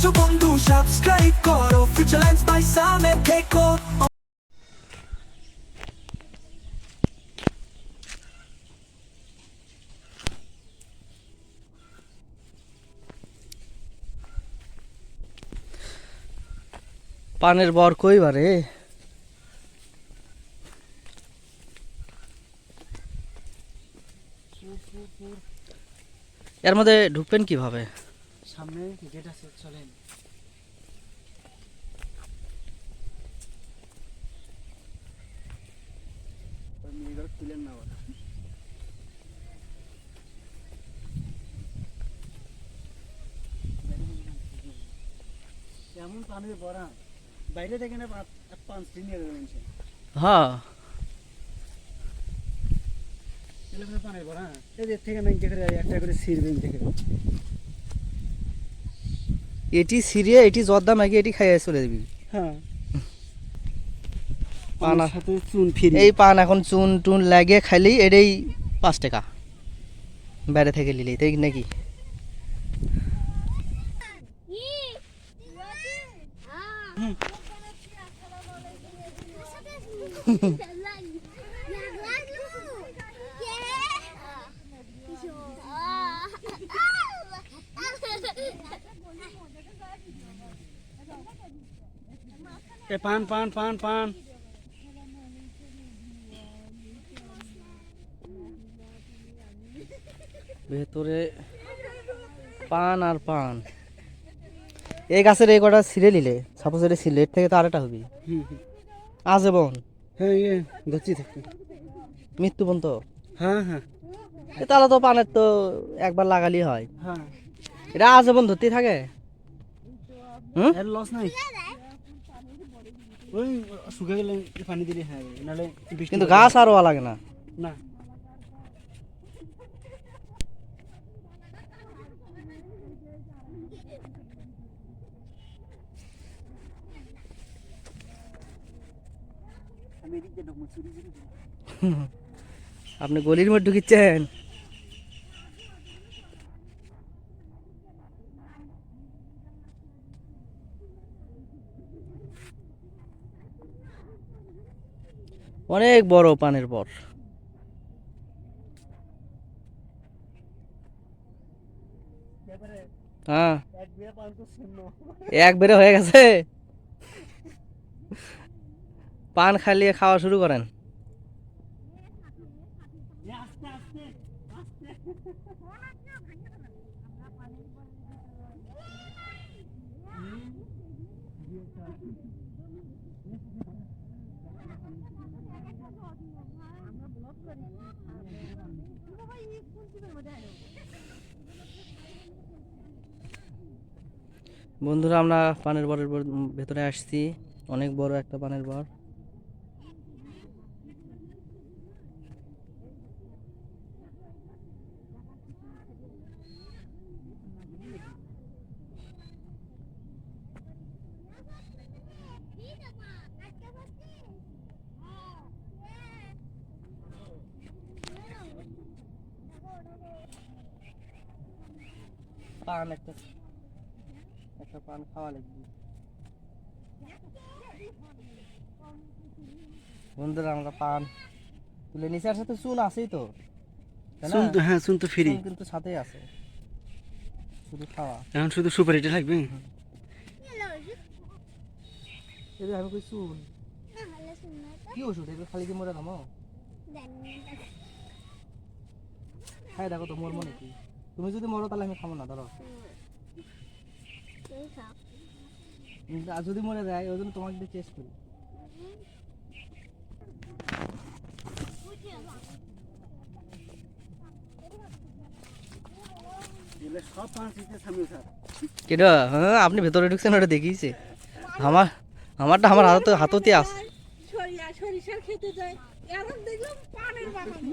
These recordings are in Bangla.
আসো বন্ধু সাবস্ক্রাইব করো ফিউচার ল্যান্ডস বাই সামে থেকো। পানের বর কইবারে এর মধ্যে ঢুকবেন কিভাবে? সামনে গেট আছে, চলেন। খুলেন না, এমন পানির ভরা বাইরে দেখে না 5 দিন নিয়ে যাবেন। হ্যাঁ পানির ভরা এদের থেকে মেন থেকে একটা করে সিরবেন থেকে এটি সিরিয়া এটি জর্দা ম্যাগি এটি খাইয়ে চলে দিবি। হ্যাঁ পান সাথে চুন ফিরি এই পান এখন চুন টুন লাগে খাইলেই এটাই 5 টাকা বাইরে থেকে নিলেই, তাই নাকি? পান পান পান পান ভেতরে পান আর পান। এই গাছের এই কটা ছিঁড়ে নিলে সাপোজ এটা ছিঁড়লে এর থেকে তো আরেকটা হবি আজীবন। হ্যাঁ ইয়ে গচ্ছি থাকতে মৃত্যু পর্যন্ত। হ্যাঁ হ্যাঁ তাহলে তো পানের তো একবার লাগালি হয়। হ্যাঁ এটা আজীবন ধরতেই থাকে। এর লস নাই, ওই শুকিয়ে গেলে পানি দিলে হ্যাঁ, নাহলে কিন্তু গাছ আর হওয়া লাগে না। না আপনি গলির মধ্যে ঢুকিচ্ছেন। অনেক বড় পানের বর। হ্যাঁ এক বেড়ে হয়ে গেছে। পান খালিয়ে খাওয়া শুরু করেন। বন্ধুরা আমরা পানের বরের ভেতরে আসছি, অনেক বড় একটা পানের বর। পান একটা একটা পান খাওয়া লাগবে। বন্ধুরা আমরা পান তুলে নিচে, আর সাথে চুন আছেই তো, শুন তো, হ্যাঁ শুন তো ফ্রি কিন্তু সাথেই আছে, শুধু খাওয়া। এখন শুধু সুপারিটা লাগবে। এই আমি কই চুন কি ওষুধ এগুলো খালি কি মরে দামো খাই দেখো তো মরমো নাকি। তুমি যদি মরো তাহলে আমি খাবো না, ধরো। আর যদি মরে যায় ওই জন্য তোমাকে দিয়ে চেষ্টা করি। কেডা? হ্যাঁ আপনি ভেতরে ঢুকছেন ওটা দেখিয়েছে। আমারটা আমার হাততে আছে। সরিষার খেতে যায় এখন দেখলাম পানের বাগান।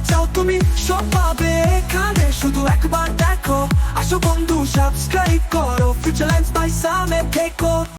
চাও তুমি সব পাবে এখানে, শুধু একবার দেখো। আসো বন্ধু সাবস্ক্রাইব করো ফিউচার ল্যান্ডস বাই সামে থেকো।